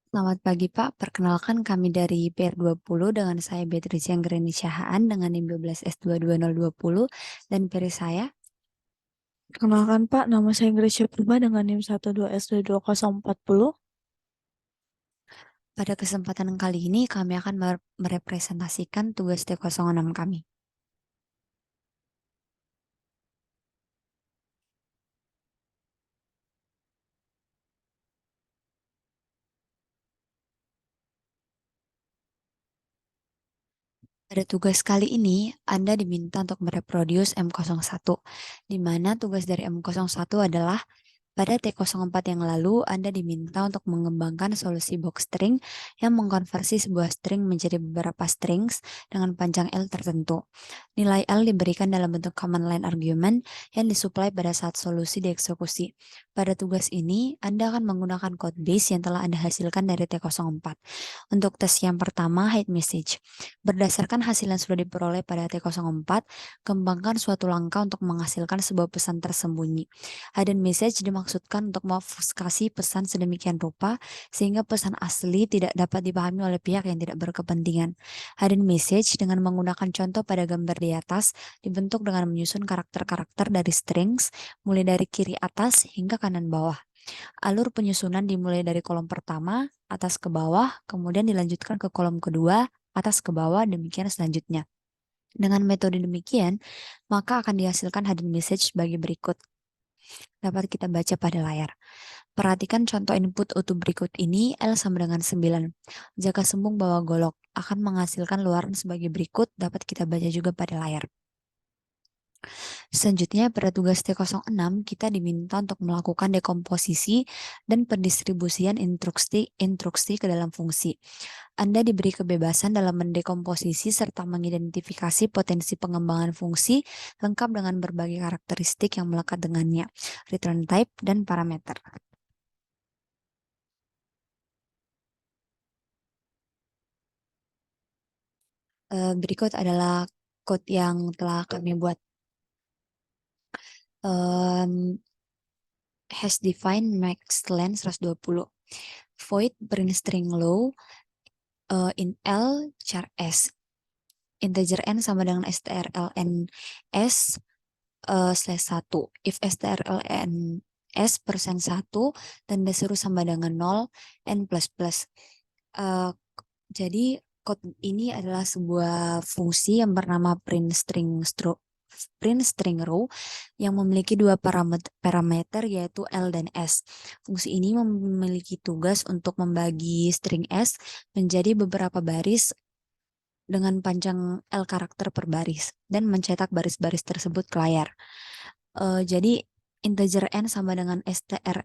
Selamat pagi Pak, perkenalkan kami dari PR20 dengan saya Beatrice Anggreni Syahaan dengan NIM 12S22020 dan peri saya. Perkenalkan Pak, nama saya Gracia Purba dengan NIM 12S22040. Pada kesempatan kali ini kami akan merepresentasikan tugas T06 kami. Pada tugas kali ini, Anda diminta untuk mereproduce M01, di mana tugas dari M01 adalah pada T04 yang lalu, Anda diminta untuk mengembangkan solusi box string yang mengkonversi sebuah string menjadi beberapa strings dengan panjang L tertentu. Nilai L diberikan dalam bentuk command line argument yang disuplai pada saat solusi dieksekusi. Pada tugas ini, Anda akan menggunakan code base yang telah Anda hasilkan dari T04. Untuk tes yang pertama, hide message. Berdasarkan hasil yang sudah diperoleh pada T04, kembangkan suatu langkah untuk menghasilkan sebuah pesan tersembunyi. Hidden message dimaksudkan untuk mengobfuscasi pesan sedemikian rupa sehingga pesan asli tidak dapat dipahami oleh pihak yang tidak berkepentingan. Hidden message dengan menggunakan contoh pada gambar di atas dibentuk dengan menyusun karakter-karakter dari strings mulai dari kiri atas hingga kanan bawah. Alur penyusunan dimulai dari kolom pertama, atas ke bawah, kemudian dilanjutkan ke kolom kedua, atas ke bawah, demikian selanjutnya. Dengan metode demikian, maka akan dihasilkan hidden message bagi berikut. Dapat kita baca pada layar. Perhatikan contoh input output berikut ini, L sama dengan 9. Jika sembung bawah golok akan menghasilkan luaran sebagai berikut, dapat kita baca juga pada layar. Selanjutnya, pada tugas T06, kita diminta untuk melakukan dekomposisi dan pendistribusian instruksi ke dalam fungsi. Anda diberi kebebasan dalam mendekomposisi serta mengidentifikasi potensi pengembangan fungsi lengkap dengan berbagai karakteristik yang melekat dengannya, return type, dan parameter. Berikut adalah code yang telah kami buat. Hash define max length 120. Void print string low in L char S. Integer n sama dengan strln s slash 1. If strln s persen 1 tanda seru sama dengan 0 n plus plus. Jadi code ini adalah sebuah fungsi yang bernama print string row yang memiliki dua parameter yaitu L dan S. Fungsi ini memiliki tugas untuk membagi string S menjadi beberapa baris dengan panjang L karakter per baris dan mencetak baris-baris tersebut ke layar. Jadi integer n sama dengan strlen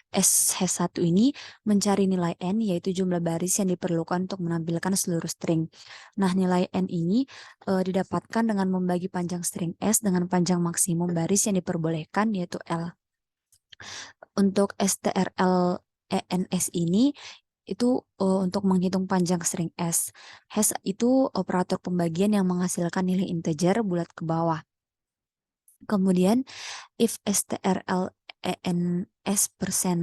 sh1 ini mencari nilai n yaitu jumlah baris yang diperlukan untuk menampilkan seluruh string. Nah, nilai n ini didapatkan dengan membagi panjang string s dengan panjang maksimum baris yang diperbolehkan yaitu L. Untuk strlens ini itu untuk menghitung panjang string s. Hash itu operator pembagian yang menghasilkan nilai integer bulat ke bawah. Kemudian if strlens persen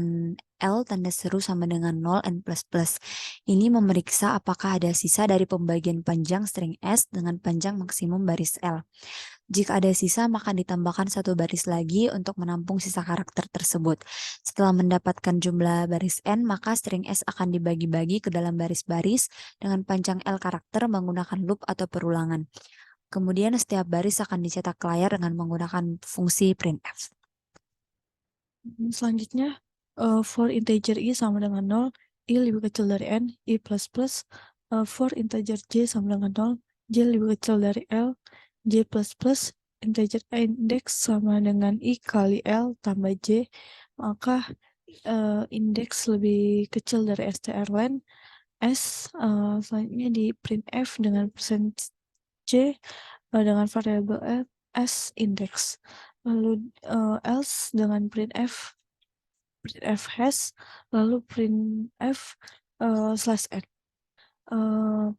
L tanda seru sama dengan 0 n plus plus. Ini memeriksa apakah ada sisa dari pembagian panjang string S dengan panjang maksimum baris L. Jika ada sisa, maka ditambahkan satu baris lagi untuk menampung sisa karakter tersebut. Setelah mendapatkan jumlah baris N, maka string S akan dibagi-bagi ke dalam baris-baris dengan panjang L karakter menggunakan loop atau perulangan. Kemudian setiap baris akan dicetak ke layar dengan menggunakan fungsi printf. Selanjutnya, for integer i sama dengan 0, i lebih kecil dari n, i plus plus. For integer j sama dengan 0, j lebih kecil dari l, j plus plus. Integer index sama dengan i kali l tambah j, maka index lebih kecil dari strlen s. Selanjutnya di printf dengan persen j dengan variabel s index. Lalu else dengan printf hash, lalu printf slash n.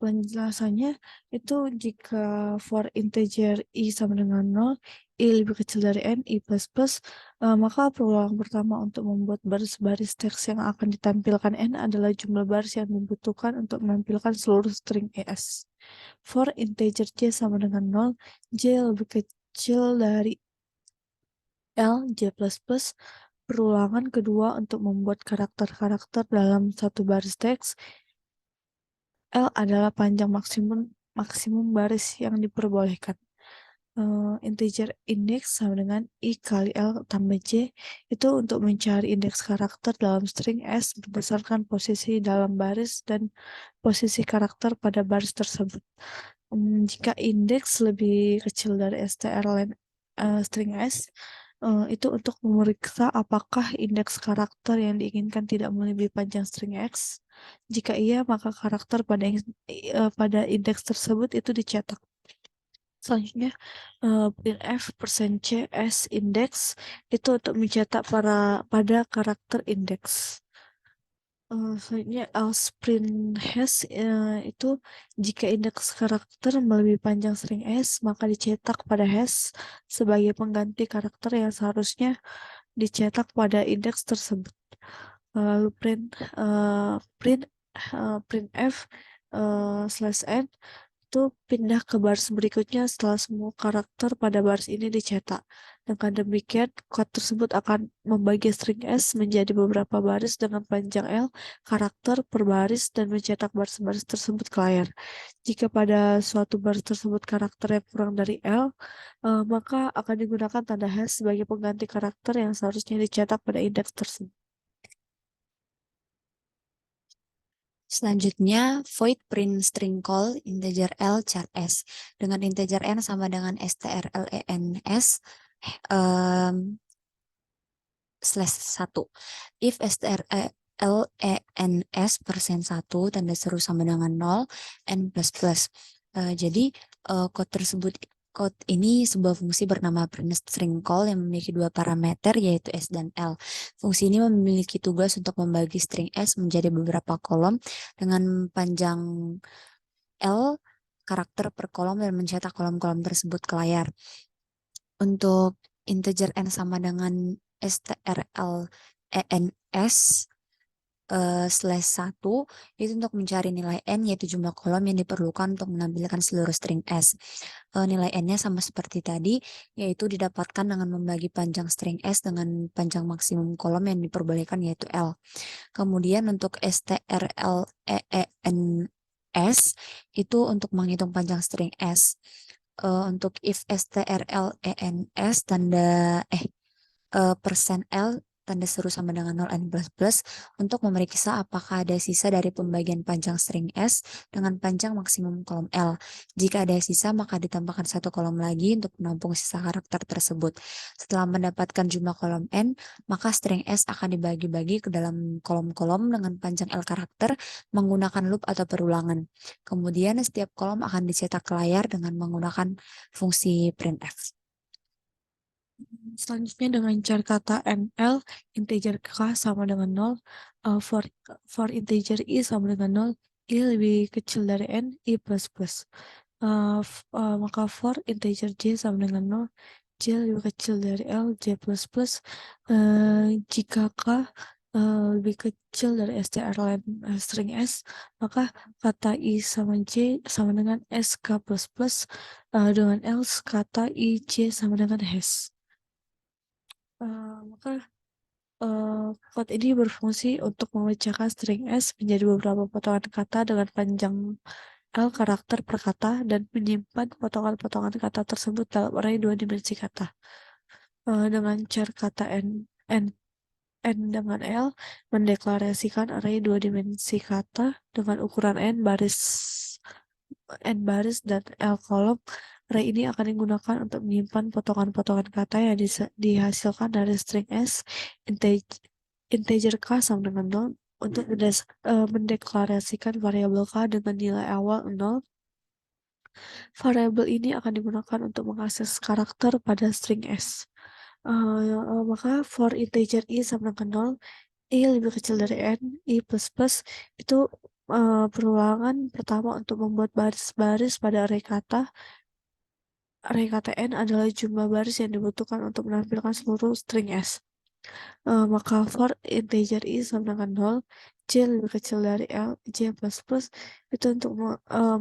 Penjelasannya itu jika for integer i sama dengan 0, i lebih kecil dari n, i plus plus, maka perulangan pertama untuk membuat baris-baris teks yang akan ditampilkan n adalah jumlah baris yang dibutuhkan untuk menampilkan seluruh string es. For integer j sama dengan 0, j lebih kecil dari l, j plus plus, perulangan kedua untuk membuat karakter-karakter dalam satu baris teks. L adalah panjang maksimum baris yang diperbolehkan. Integer index sama dengan I kali L tambah J itu untuk mencari indeks karakter dalam string S berdasarkan posisi dalam baris dan posisi karakter pada baris tersebut. Jika indeks lebih kecil dari strlen string S, itu untuk memeriksa apakah indeks karakter yang diinginkan tidak melebihi panjang string X. Jika iya, maka karakter pada indeks tersebut itu dicetak. Selanjutnya, printf %cs index itu untuk mencetak pada karakter indeks. Selanjutnya else print hash itu jika indeks karakter melebihi panjang string s maka dicetak pada hash sebagai pengganti karakter yang seharusnya dicetak pada indeks tersebut. Lalu printf slash n itu pindah ke baris berikutnya setelah semua karakter pada baris ini dicetak. Dengan demikian, kode tersebut akan membagi string S menjadi beberapa baris dengan panjang L karakter per baris dan mencetak baris-baris tersebut ke layar. Jika pada suatu baris tersebut karakter yang kurang dari L, maka akan digunakan tanda hash sebagai pengganti karakter yang seharusnya dicetak pada indeks tersebut. Selanjutnya, void print string call integer L char S dengan integer N sama dengan strlens slash 1. If strlens persen 1 tanda seru sama dengan 0 n plus plus. Jadi code ini sebuah fungsi bernama print string call yang memiliki dua parameter yaitu S dan L. Fungsi ini memiliki tugas untuk membagi string S menjadi beberapa kolom dengan panjang L karakter per kolom dan mencetak kolom-kolom tersebut ke layar. Untuk integer n sama dengan strlens slash 1 itu untuk mencari nilai n yaitu jumlah kolom yang diperlukan untuk menampilkan seluruh string S. Nilai n-nya sama seperti tadi yaitu didapatkan dengan membagi panjang string S dengan panjang maksimum kolom yang diperbolehkan yaitu L. Kemudian untuk strlens itu untuk menghitung panjang string S. Untuk if strlens persen L tanda seru sama dengan 0 n plus plus untuk memeriksa apakah ada sisa dari pembagian panjang string S dengan panjang maksimum kolom L. Jika ada sisa, maka ditambahkan satu kolom lagi untuk menampung sisa karakter tersebut. Setelah mendapatkan jumlah kolom N, maka string S akan dibagi-bagi ke dalam kolom-kolom dengan panjang L karakter menggunakan loop atau perulangan. Kemudian setiap kolom akan dicetak ke layar dengan menggunakan fungsi printf. Selanjutnya dengan cara kata NL, integer K sama dengan 0, for integer I sama dengan 0, I lebih kecil dari N, I plus plus. Maka for integer J sama dengan 0, J lebih kecil dari L, J plus plus. Jika K lebih kecil dari strlen string S, maka kata I sama J sama dengan SK plus plus, dengan else kata I J sama dengan hash. Maka code ini berfungsi untuk memecahkan string S menjadi beberapa potongan kata dengan panjang L karakter per kata dan menyimpan potongan-potongan kata tersebut dalam array dua dimensi kata. Dengan char kata n dengan L mendeklarasikan array dua dimensi kata dengan ukuran n baris dan L kolom. Array ini akan digunakan untuk menyimpan potongan-potongan kata yang dihasilkan dari string S, integer K sama dengan 0 untuk mendeklarasikan variabel K dengan nilai awal 0. Variabel ini akan digunakan untuk mengakses karakter pada string S. Maka for integer I sama dengan 0, I lebih kecil dari N, I plus plus itu perulangan pertama untuk membuat baris-baris pada array kata. Array kata n adalah jumlah baris yang dibutuhkan untuk menampilkan seluruh string S. Maka for integer i sama dengan 0, j lebih kecil dari L, j plus plus itu untuk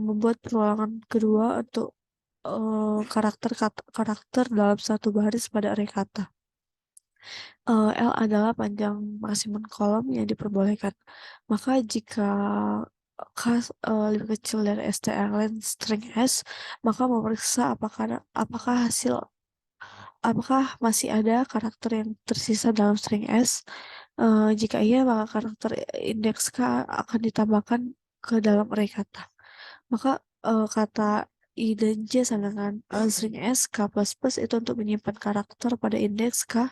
membuat perulangan kedua untuk karakter dalam satu baris pada array kata. L adalah panjang maksimum kolom yang diperbolehkan. Maka jika lebih kecil dari strlen string S, maka memeriksa apakah masih ada karakter yang tersisa dalam string S. Jika iya, maka karakter indeks K akan ditambahkan ke dalam array kata. Maka kata I dan J sama dengan string S, K++ itu untuk menyimpan karakter pada indeks K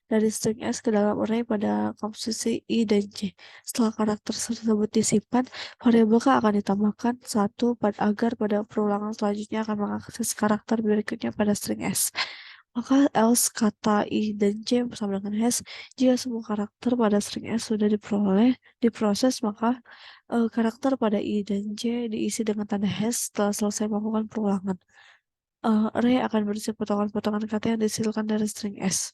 dari string S ke dalam array pada komposisi I dan J. Setelah karakter tersebut disimpan, variabel K akan ditambahkan agar pada perulangan selanjutnya akan mengakses karakter berikutnya pada string S. Maka else kata I dan J sama dengan hash. Jika semua karakter pada string S sudah diproses, maka karakter pada I dan J diisi dengan tanda hash setelah selesai melakukan perulangan. Array akan berisi potongan-potongan kata yang dihasilkan dari string S.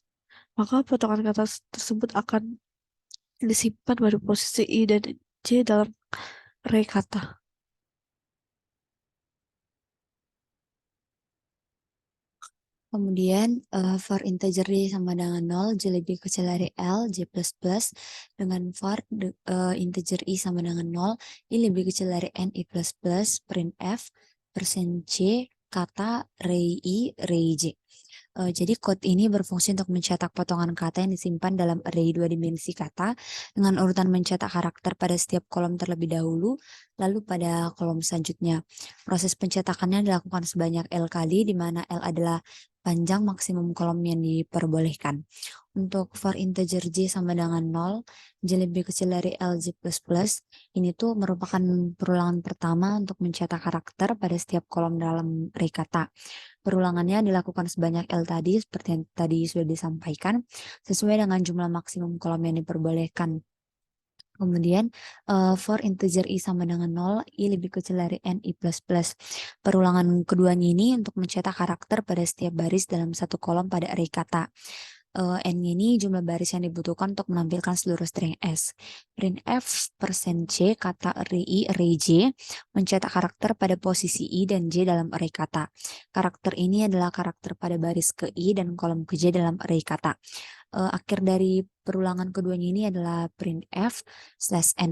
Maka potongan kata tersebut akan disimpan pada posisi I dan J dalam array kata. Kemudian for integer d sama dengan 0, j lebih kecil dari L, j plus plus. Dengan for integer i sama dengan 0, i lebih kecil dari n, i plus plus, printf, %c, kata, ray i, ray j. Jadi code ini berfungsi untuk mencetak potongan kata yang disimpan dalam array dua dimensi kata dengan urutan mencetak karakter pada setiap kolom terlebih dahulu, lalu pada kolom selanjutnya. Proses pencetakannya dilakukan sebanyak L kali, di mana L adalah panjang maksimum kolom yang diperbolehkan. Untuk for integer j sama dengan 0, j lebih kecil dari L, j plus plus. Ini tuh merupakan perulangan pertama untuk mencetak karakter pada setiap kolom dalam array kata. Perulangannya dilakukan sebanyak L tadi, seperti yang tadi sudah disampaikan, sesuai dengan jumlah maksimum kolom yang diperbolehkan. Kemudian for integer i sama dengan 0, i lebih kecil dari n, i plus plus. Perulangan keduanya ini untuk mencetak karakter pada setiap baris dalam satu kolom pada array kata. N ini jumlah baris yang dibutuhkan untuk menampilkan seluruh string S. Printf %c kata array j mencetak karakter pada posisi I dan J dalam array kata. Karakter ini adalah karakter pada baris ke I dan kolom ke J dalam array kata. Akhir dari perulangan keduanya ini adalah printf/n.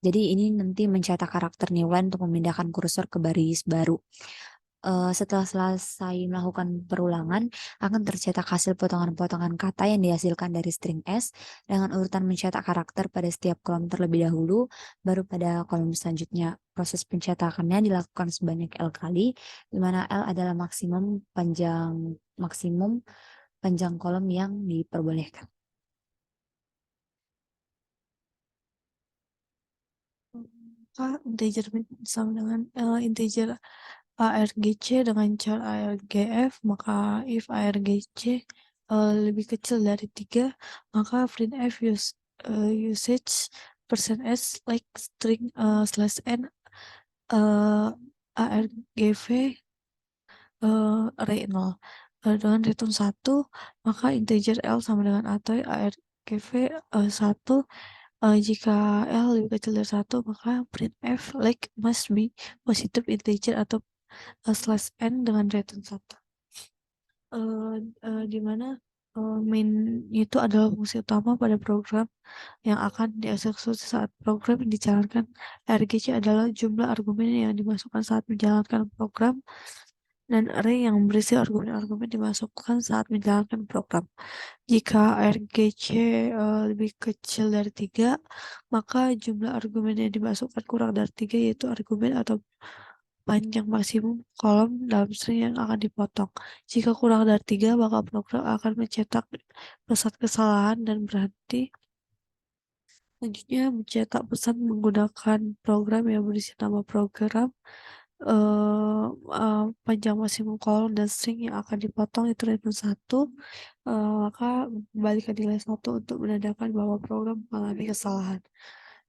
Jadi ini nanti mencetak karakter new line untuk memindahkan kursor ke baris baru. Setelah selesai melakukan perulangan, akan tercetak hasil potongan-potongan kata yang dihasilkan dari string S dengan urutan mencetak karakter pada setiap kolom terlebih dahulu, baru pada kolom selanjutnya. Proses pencetakannya dilakukan sebanyak L kali, di mana L adalah maksimum panjang kolom yang diperbolehkan. Maka integer sama dengan integer argc dengan char argf, maka if argc lebih kecil dari 3, maka printf usage %s like string /n argv array 0. Dengan return 1, maka integer L sama dengan atau argv 1. Jika L lebih kecil dari 1, maka printf like must be positive integer atau /n dengan return 1. Di mana main itu adalah fungsi utama pada program yang akan dieksekusi saat program yang dijalankan. RGC adalah jumlah argumen yang dimasukkan saat menjalankan program, dan array yang berisi argumen-argumen dimasukkan saat menjalankan program. Jika RGC lebih kecil dari 3, maka jumlah argumen yang dimasukkan kurang dari 3, yaitu argumen atau panjang maksimum kolom dalam string yang akan dipotong. Jika kurang dari 3, maka program akan mencetak pesan kesalahan dan berhenti. Selanjutnya, mencetak pesan menggunakan program yang berisi nama program, panjang maksimum kolom dan string yang akan dipotong itu return 1. Maka kembalikan nilai 1 untuk menandakan bahwa program mengalami kesalahan.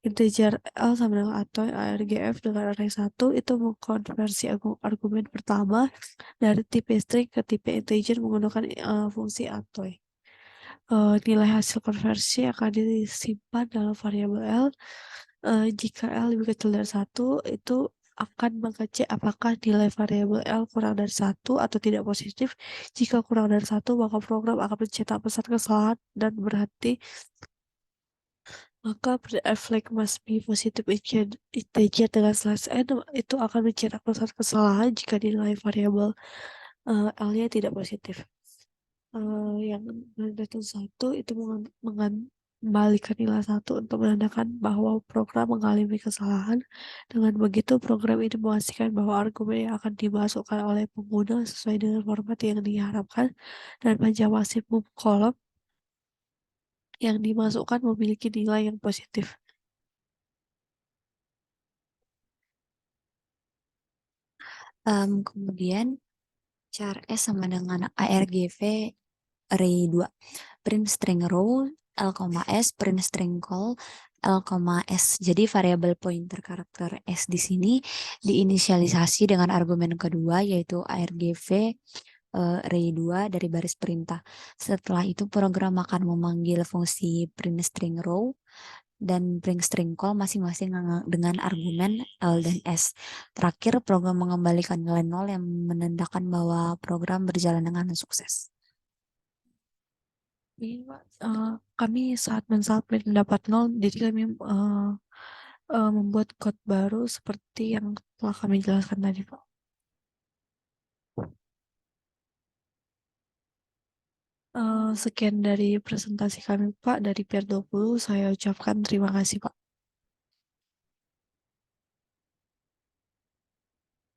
integer L sama dengan atoy argf dengan array 1 itu mengkonversi argumen pertama dari tipe string ke tipe integer menggunakan fungsi atoy. Nilai hasil konversi akan disimpan dalam variabel L. Jika L lebih kecil dari 1, itu akan mengecek apakah nilai variabel L kurang dari 1 atau tidak positif. Jika kurang dari 1, maka program akan mencetak pesan kesalahan dan berhenti. Maka flag must be positive integer dengan slash n itu akan mencetak pesan kesalahan jika nilai variabel L-nya tidak positif. Yang menandakan 1 itu mengembalikan nilai 1 untuk menandakan bahwa program mengalami kesalahan. Dengan begitu, program ini memastikan bahwa argumen yang akan dimasukkan oleh pengguna sesuai dengan format yang diharapkan dan panjang maksimum kolom yang dimasukkan memiliki nilai yang positif. Kemudian char S sama dengan argv array 2. Print string row L, S, print string call L, S. Jadi variabel pointer karakter S di sini diinisialisasi dengan argumen kedua yaitu argv array 2 dari baris perintah. Setelah itu program akan memanggil fungsi print string row dan print string call masing-masing dengan argumen L dan S. Terakhir, program mengembalikan nilai 0 yang menandakan bahwa program berjalan dengan sukses. Ini, Pak, kami saat mensubmit mendapat 0, jadi kami membuat code baru seperti yang telah kami jelaskan tadi, Pak. Sekian dari presentasi kami, Pak, dari PR20. Saya ucapkan terima kasih, Pak.